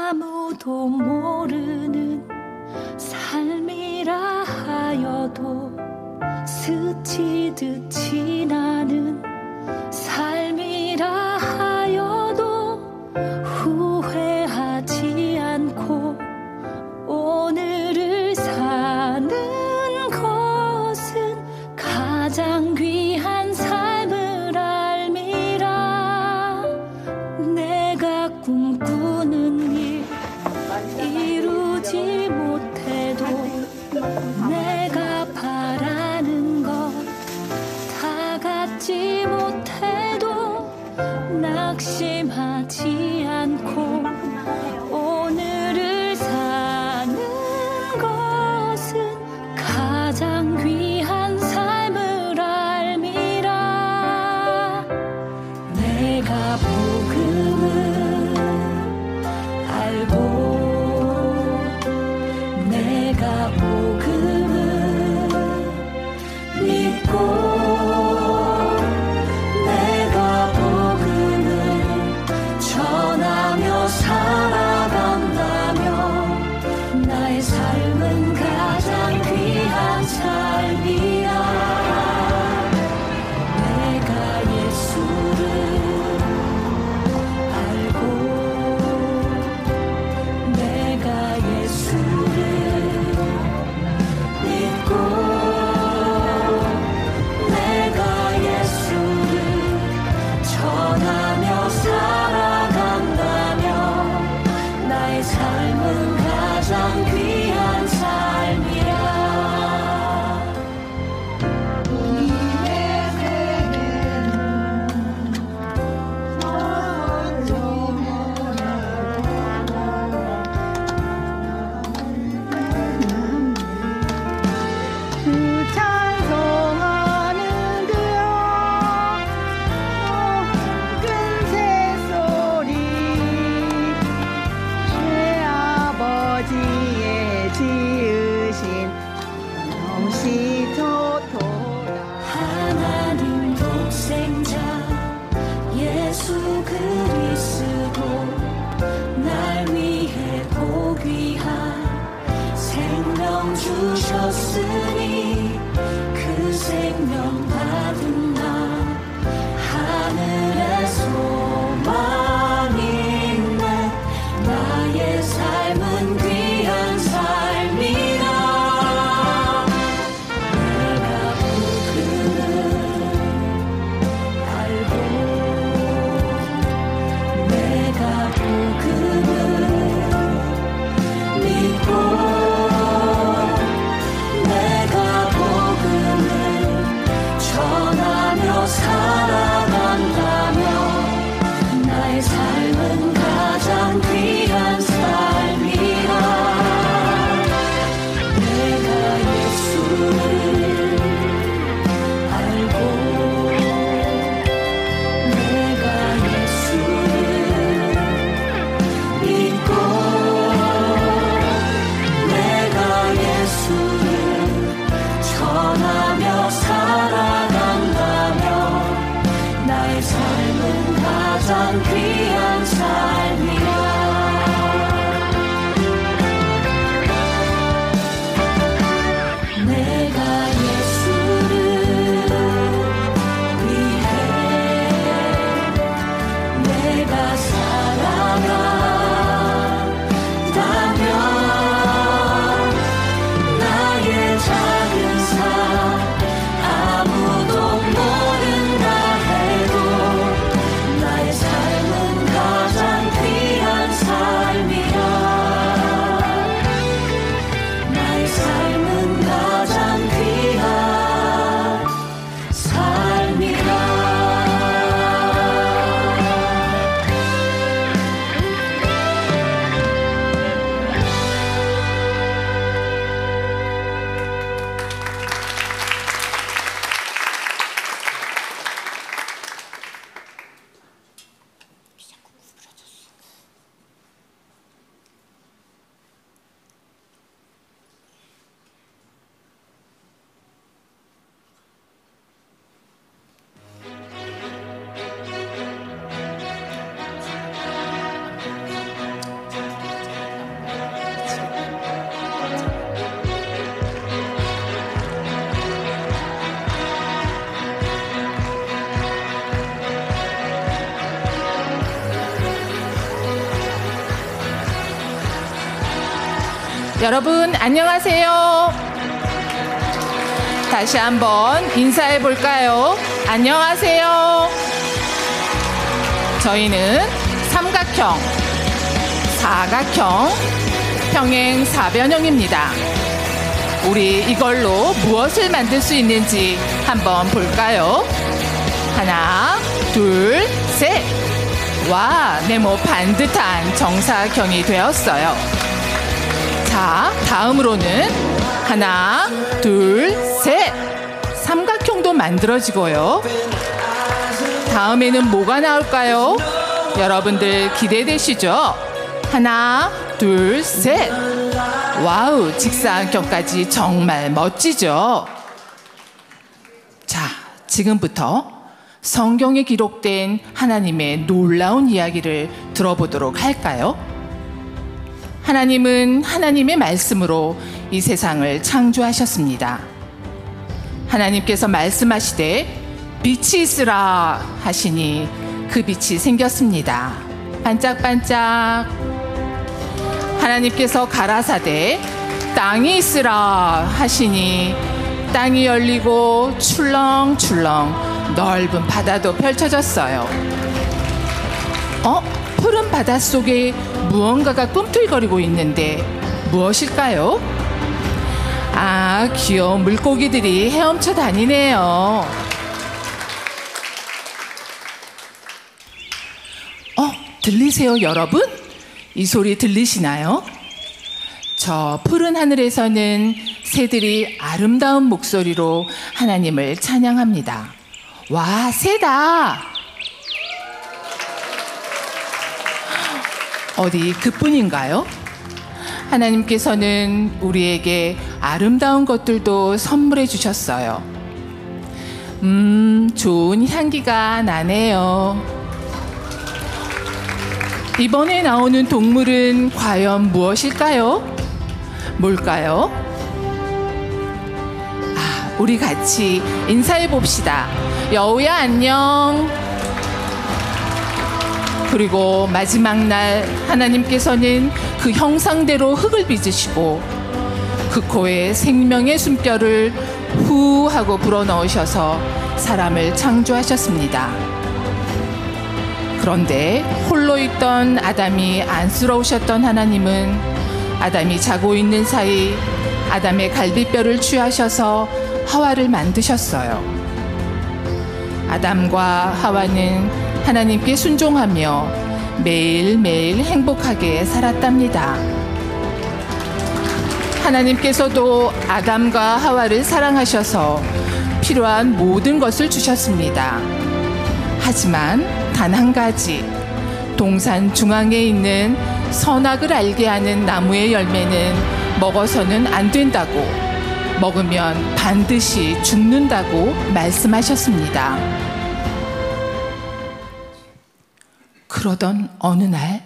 아무도 모르는 삶이라 하여도 스치듯 지나는 삶이라 하여도 후회하지 않고 오늘을 사는 것은 가장 귀한 삶을 알미라. 내가 꿈꾸는 일 이루지 못해도 내가 바라는 것 다 갖지 못해도 낙심하지 않고 오늘을 사는 것은 가장 귀한 삶을 알미라. 내가 복음을 알고 내가 복음을 믿고 내가 복음을 전하며 살아간다면 나의 삶은 가장 귀한 삶이야. 내가 예수를 알고 내가 예수를 믿고 내가 예수를 전하며 살아간다면 나의 삶은 가장 귀한 삶이야. 우리의 세계는 그 찬송하는 그여 큰 새소리 죄아버지의 지으신 영시토토라. 하나님 독생자 예수 그리스도 날 위해 고귀한 생명 주셨으니 그 생명 받은 나 하늘의 소망 있네. 나의 삶은 귀한 삶이라. 내가 복음을 알고 내가 복음을 믿고 내가 여러분 안녕하세요. 다시 한번 인사해 볼까요? 안녕하세요. 저희는 삼각형, 사각형, 평행 사변형입니다. 우리 이걸로 무엇을 만들 수 있는지 한번 볼까요? 하나, 둘, 셋. 와, 네모 반듯한 정사각형이 되었어요. 자, 다음으로는 하나, 둘, 셋. 삼각형도 만들어지고요. 다음에는 뭐가 나올까요? 여러분들 기대되시죠? 하나, 둘, 셋. 와우, 직사각형까지 정말 멋지죠? 자, 지금부터 성경에 기록된 하나님의 놀라운 이야기를 들어보도록 할까요? 하나님은 하나님의 말씀으로 이 세상을 창조하셨습니다. 하나님께서 말씀하시되 빛이 있으라 하시니 그 빛이 생겼습니다. 반짝반짝. 하나님께서 가라사대 땅이 있으라 하시니 땅이 열리고 출렁출렁 넓은 바다도 펼쳐졌어요. 푸른 바닷속에 무언가가 꿈틀거리고 있는데 무엇일까요? 아, 귀여운 물고기들이 헤엄쳐 다니네요. 들리세요, 여러분? 이 소리 들리시나요? 저 푸른 하늘에서는 새들이 아름다운 목소리로 하나님을 찬양합니다. 와, 새다! 어디 그뿐인가요? 하나님께서는 우리에게 아름다운 것들도 선물해 주셨어요. 좋은 향기가 나네요. 이번에 나오는 동물은 과연 무엇일까요? 뭘까요? 우리 같이 인사해 봅시다. 여우야 안녕. 그리고 마지막 날 하나님께서는 그 형상대로 흙을 빚으시고 그 코에 생명의 숨결을 후 하고 불어넣으셔서 사람을 창조하셨습니다. 그런데 홀로 있던 아담이 안쓰러우셨던 하나님은 아담이 자고 있는 사이 아담의 갈비뼈를 취하셔서 하와를 만드셨어요. 아담과 하와는 하나님께 순종하며 매일매일 행복하게 살았답니다. 하나님께서도 아담과 하와를 사랑하셔서 필요한 모든 것을 주셨습니다. 하지만 단 한 가지, 동산 중앙에 있는 선악을 알게 하는 나무의 열매는 먹어서는 안 된다고, 먹으면 반드시 죽는다고 말씀하셨습니다. 그러던 어느 날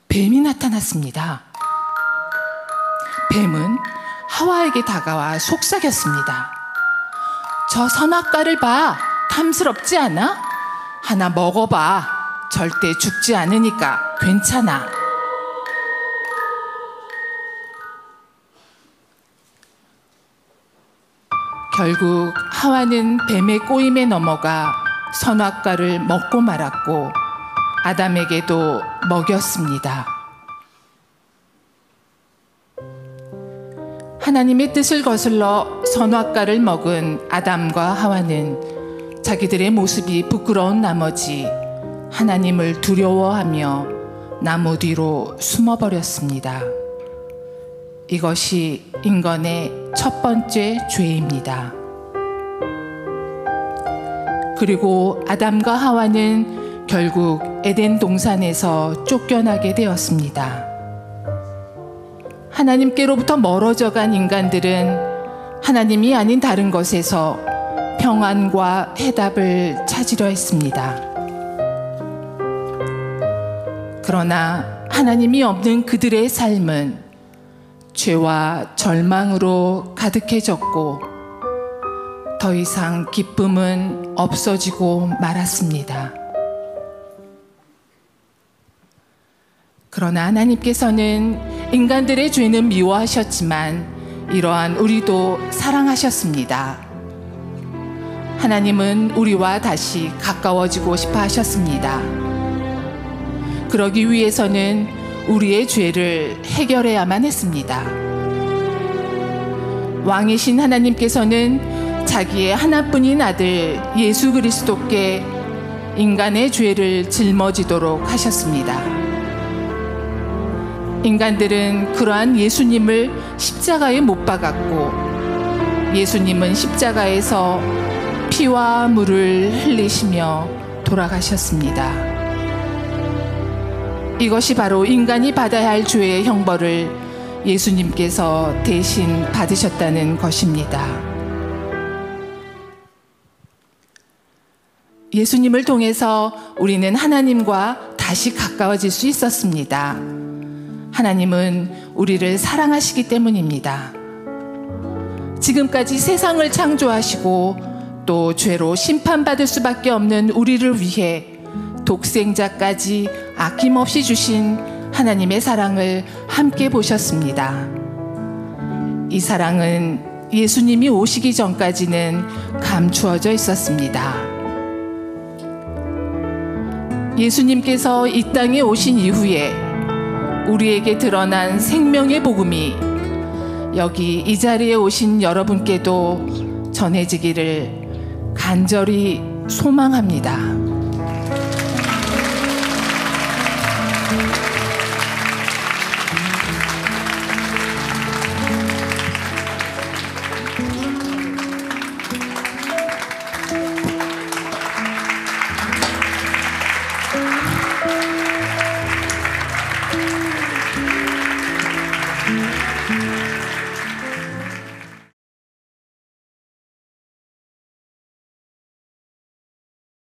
뱀이 나타났습니다. 뱀은 하와에게 다가와 속삭였습니다. 저 선악과를 봐. 탐스럽지 않아? 하나 먹어봐. 절대 죽지 않으니까 괜찮아. 결국 하와는 뱀의 꼬임에 넘어가 선악과를 먹고 말았고 아담에게도 먹였습니다. 하나님의 뜻을 거슬러 선악과를 먹은 아담과 하와는 자기들의 모습이 부끄러운 나머지 하나님을 두려워하며 나무 뒤로 숨어버렸습니다. 이것이 인간의 첫 번째 죄입니다. 그리고 아담과 하와는 결국 에덴 동산에서 쫓겨나게 되었습니다. 하나님께로부터 멀어져 간 인간들은 하나님이 아닌 다른 것에서 평안과 해답을 찾으려 했습니다. 그러나 하나님이 없는 그들의 삶은 죄와 절망으로 가득해졌고 더 이상 기쁨은 없어지고 말았습니다. 그러나 하나님께서는 인간들의 죄는 미워하셨지만 이러한 우리도 사랑하셨습니다. 하나님은 우리와 다시 가까워지고 싶어 하셨습니다. 그러기 위해서는 우리의 죄를 해결해야만 했습니다. 왕이신 하나님께서는 자기의 하나뿐인 아들 예수 그리스도께 인간의 죄를 짊어지도록 하셨습니다. 인간들은 그러한 예수님을 십자가에 못 박았고 예수님은 십자가에서 피와 물을 흘리시며 돌아가셨습니다. 이것이 바로 인간이 받아야 할 죄의 형벌을 예수님께서 대신 받으셨다는 것입니다. 예수님을 통해서 우리는 하나님과 다시 가까워질 수 있었습니다. 하나님은 우리를 사랑하시기 때문입니다. 지금까지 세상을 창조하시고 또 죄로 심판받을 수밖에 없는 우리를 위해 독생자까지 아낌없이 주신 하나님의 사랑을 함께 보셨습니다. 이 사랑은 예수님이 오시기 전까지는 감추어져 있었습니다. 예수님께서 이 땅에 오신 이후에 우리에게 드러난 생명의 복음이 여기 이 자리에 오신 여러분께도 전해지기를 간절히 소망합니다.